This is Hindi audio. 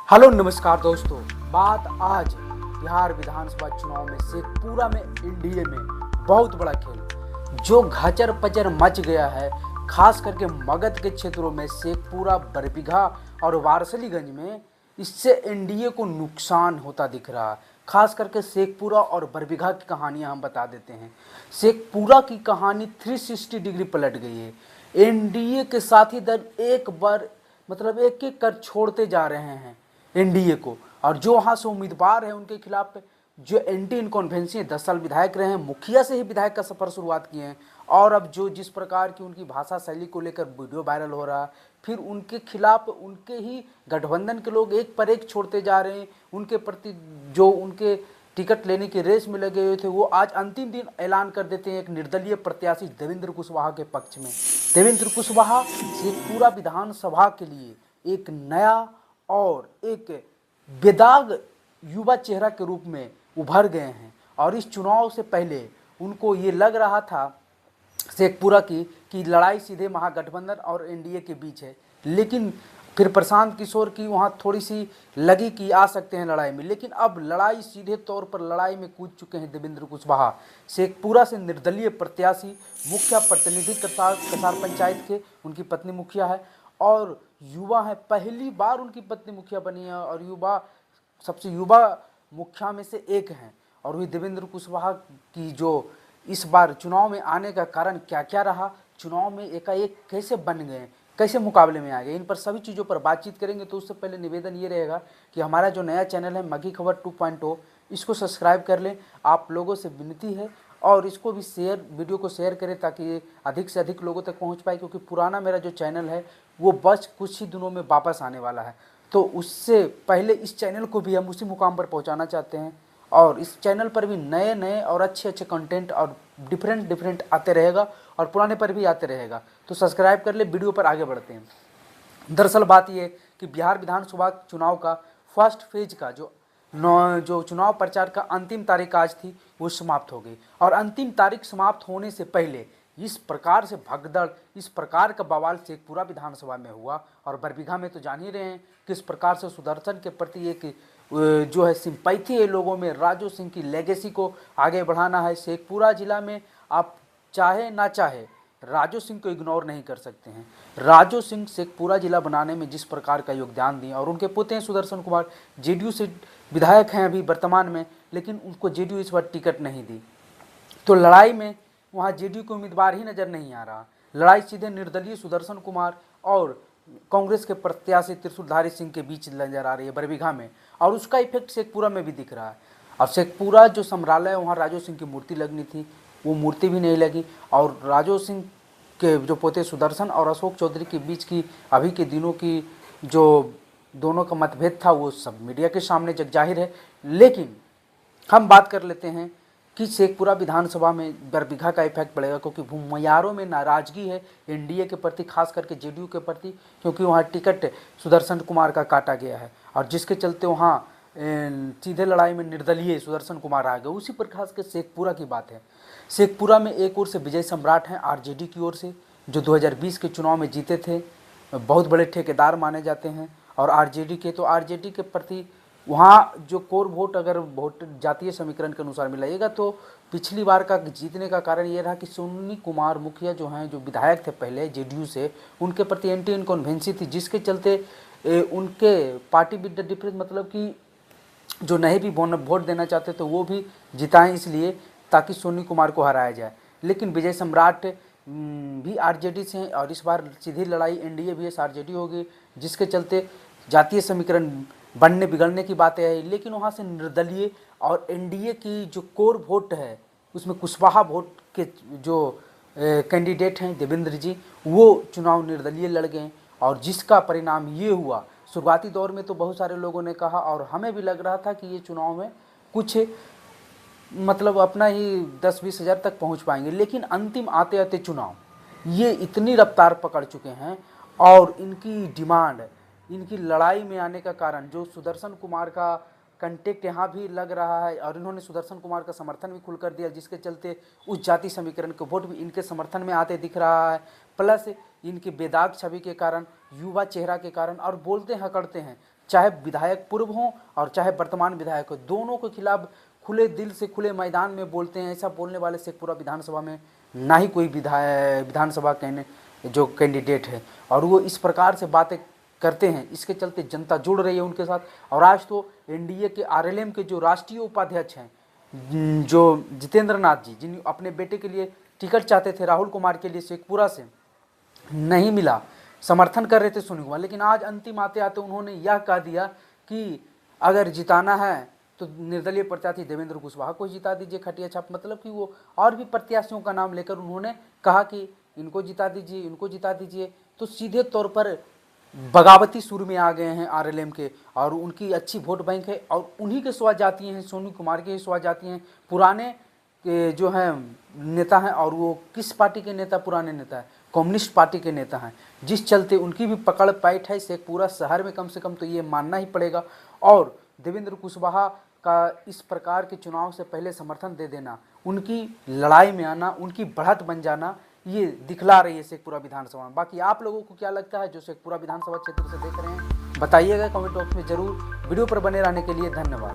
हेलो नमस्कार दोस्तों। बात आज बिहार विधानसभा चुनाव में शेखपुरा में एनडीए में बहुत बड़ा खेल जो घचर पचर मच गया है। खास करके मगध के क्षेत्रों में शेखपुरा, बरबीघा और वारसलीगंज में इससे एनडीए को नुकसान होता दिख रहा है। खास करके शेखपुरा और बरबीघा की कहानियां हम बता देते हैं। शेखपुरा की कहानी 360 डिग्री पलट गई है। एनडीए के साथी दल एक बार एक एक कर छोड़ते जा रहे हैं एनडीए को, और जो वहाँ से उम्मीदवार है उनके खिलाफ जो एंटी इनकॉन्वेंसी 10 साल विधायक रहे हैं, मुखिया से ही विधायक का सफर शुरुआत किए हैं, और अब जो जिस प्रकार की उनकी भाषा शैली को लेकर वीडियो वायरल हो रहा है, फिर उनके खिलाफ उनके ही गठबंधन के लोग एक पर एक छोड़ते जा रहे हैं। उनके प्रति जो उनके टिकट लेने की रेस में लगे हुए थे वो आज अंतिम दिन ऐलान कर देते हैं एक निर्दलीय प्रत्याशी देवेंद्र कुशवाहा के पक्ष में। देवेंद्र कुशवाहा शेखपुरा विधानसभा के लिए एक नया और एक बेदाग युवा चेहरा के रूप में उभर गए हैं, और इस चुनाव से पहले उनको ये लग रहा था शेखपुरा की लड़ाई सीधे महागठबंधन और एनडीए के बीच है, लेकिन फिर प्रशांत किशोर की वहाँ थोड़ी सी लगी कि आ सकते हैं लड़ाई में, लेकिन अब लड़ाई सीधे तौर पर लड़ाई में कूद चुके हैं देवेंद्र कुशवाहा। शेखपुरा से निर्दलीय प्रत्याशी, मुखिया प्रतिनिधि कसार पंचायत के, उनकी पत्नी मुखिया है और युवा है, पहली बार उनकी पत्नी मुखिया बनी है और युवा सबसे युवा मुखिया में से एक हैं। और वही देवेंद्र कुशवाहा की जो इस बार चुनाव में आने का कारण क्या क्या रहा, चुनाव में एकाएक कैसे बन गए, कैसे मुकाबले में आ गए, इन पर सभी चीज़ों पर बातचीत करेंगे। तो उससे पहले निवेदन ये रहेगा कि हमारा जो नया चैनल है मगी खबर 2.0, इसको सब्सक्राइब कर लें। आप लोगों से विनती है, और इसको भी वीडियो को शेयर करें ताकि ये अधिक से अधिक लोगों तक पहुंच पाए, क्योंकि पुराना मेरा जो चैनल है वो बस कुछ ही दिनों में वापस आने वाला है। तो उससे पहले इस चैनल को भी हम उसी मुकाम पर पहुंचाना चाहते हैं, और इस चैनल पर भी नए नए और अच्छे अच्छे कंटेंट और डिफरेंट आते रहेगा, और पुराने पर भी आते रहेगा। तो सब्सक्राइब कर ले। वीडियो पर आगे बढ़ते हैं। दरअसल बात यह कि बिहार विधानसभा चुनाव का फर्स्ट फेज का जो चुनाव प्रचार का अंतिम तारीख आज थी वो समाप्त हो गई, और अंतिम तारीख समाप्त होने से पहले इस प्रकार से भगदड़, इस प्रकार का बवाल शेखपुरा विधानसभा में हुआ। और बरबीघा में तो जान ही रहे हैं किस प्रकार से सुदर्शन के प्रति एक जो है सिंपैथी है लोगों में, राजू सिंह की लेगेसी को आगे बढ़ाना है। शेखपुरा जिला में आप चाहे ना चाहे राजू सिंह को इग्नोर नहीं कर सकते हैं। राजू सिंह शेखपुरा जिला बनाने में जिस प्रकार का योगदान दिए, और उनके पुत्र हैं सुदर्शन कुमार, जेडीयू से विधायक हैं अभी वर्तमान में, लेकिन उनको जेडीयू इस बार टिकट नहीं दी। तो लड़ाई में वहाँ जेडीयू को उम्मीदवार ही नजर नहीं आ रहा। लड़ाई सीधे निर्दलीय सुदर्शन कुमार और कांग्रेस के प्रत्याशी त्रिशूलधारी सिंह के बीच नजर आ रही है बरबीघा में, और उसका इफेक्ट शेखपुरा में भी दिख रहा है। और शेखपुरा जो समरालय है वहाँ राजू सिंह की मूर्ति लगनी थी, वो मूर्ति भी नहीं लगी, और राजू सिंह के जो पोते सुदर्शन और अशोक चौधरी के बीच की अभी के दिनों की जो दोनों का मतभेद था वो सब मीडिया के सामने जग जाहिर है। लेकिन हम बात कर लेते हैं कि शेखपुरा विधानसभा में बरबीघा का इफेक्ट पड़ेगा, क्योंकि भूमियारों में नाराजगी है एनडीए के प्रति, खास करके जेडीयू के प्रति, क्योंकि वहाँ टिकट सुदर्शन कुमार का काटा गया है, और जिसके चलते वहाँ सीधे लड़ाई में निर्दलीय सुदर्शन कुमार आ गए। उसी प्रकार के शेखपुरा की बात है। शेखपुरा में एक ओर से विजय सम्राट हैं आरजेडी की ओर से, जो 2020 के चुनाव में जीते थे, बहुत बड़े ठेकेदार माने जाते हैं। और आरजेडी के प्रति वहाँ जो कोर वोट, अगर वोट जातीय समीकरण के अनुसार मिलाइएगा तो पिछली बार का जीतने का कारण ये रहा कि सोनी कुमार मुखिया जो हैं, जो विधायक थे पहले जेडीयू से, उनके प्रति एंटी इनकॉन्वेंसी थी, जिसके चलते उनके पार्टी विद डिफरेंस, मतलब कि जो नहीं भी वोट देना चाहते तो वो भी जिताएं, इसलिए ताकि सोनी कुमार को हराया जाए। लेकिन विजय सम्राट भी आरजेडी से हैं, और इस बार सीधी लड़ाई एनडीए भी आरजेडी होगी, जिसके चलते जातीय समीकरण बनने बिगड़ने की बातें आई। लेकिन वहाँ से निर्दलीय और एनडीए की जो कोर वोट है उसमें कुशवाहा वोट के जो कैंडिडेट हैं देवेंद्र जी, वो चुनाव निर्दलीय लड़ गए, और जिसका परिणाम ये हुआ। शुरुआती दौर में तो बहुत सारे लोगों ने कहा, और हमें भी लग रहा था कि ये चुनाव में कुछ अपना ही 10-20 हज़ार तक पहुंच पाएंगे, लेकिन अंतिम आते आते चुनाव ये इतनी रफ्तार पकड़ चुके हैं, और इनकी डिमांड, इनकी लड़ाई में आने का कारण जो सुदर्शन कुमार का कंटेक्ट यहाँ भी लग रहा है, और इन्होंने सुदर्शन कुमार का समर्थन भी खुल कर दिया, जिसके चलते उस जाति समीकरण के वोट भी इनके समर्थन में आते दिख रहा है। प्लस इनकी बेदाग छवि के कारण, युवा चेहरा के कारण, और बोलते हैं हकड़ते हैं चाहे विधायक पूर्व हों और चाहे वर्तमान विधायक हो, दोनों के खिलाफ खुले दिल से खुले मैदान में बोलते हैं। ऐसा बोलने वाले शेखपुरा विधानसभा में ना ही कोई विधानसभा जो कैंडिडेट है, और वो इस प्रकार से बातें करते हैं, इसके चलते जनता जुड़ रही है उनके साथ। और आज तो एनडीए के आरएलएम के जो राष्ट्रीय उपाध्यक्ष हैं, जो जितेंद्र नाथ जी, जिन अपने बेटे के लिए टिकट चाहते थे राहुल कुमार के लिए, शेखपुरा से नहीं मिला, समर्थन कर रहे थे सोनू कुमार, लेकिन आज अंतिम आते आते उन्होंने यह कह दिया कि अगर जिताना है तो निर्दलीय प्रत्याशी देवेंद्र कुशवाहा को जिता दीजिए खटिया छाप। मतलब कि वो और भी प्रत्याशियों का नाम लेकर उन्होंने कहा कि इनको जिता दीजिए, इनको जिता दीजिए। तो सीधे तौर पर बगावती सुर में आ गए हैं आरएलएम के, और उनकी अच्छी वोट बैंक है, और उन्हीं के स्वजाती हैं, सोनू कुमार के स्वजाती हैं, पुराने के जो हैं नेता हैं। और वो किस पार्टी के नेता? पुराने नेता है, कम्युनिस्ट पार्टी के नेता हैं, जिस चलते उनकी भी पकड़ पैठ है शेखपुरा शहर में, कम से कम तो ये मानना ही पड़ेगा। और देवेंद्र कुशवाहा का इस प्रकार के चुनाव से पहले समर्थन दे देना, उनकी लड़ाई में आना, उनकी बढ़त बन जाना, ये दिखला रही है शेखपुरा विधानसभा में। बाकी आप लोगों को क्या लगता है जो शेखपुरा विधानसभा क्षेत्र से देख रहे हैं, बताइएगा कमेंट बॉक्स में जरूर। वीडियो पर बने रहने के लिए धन्यवाद।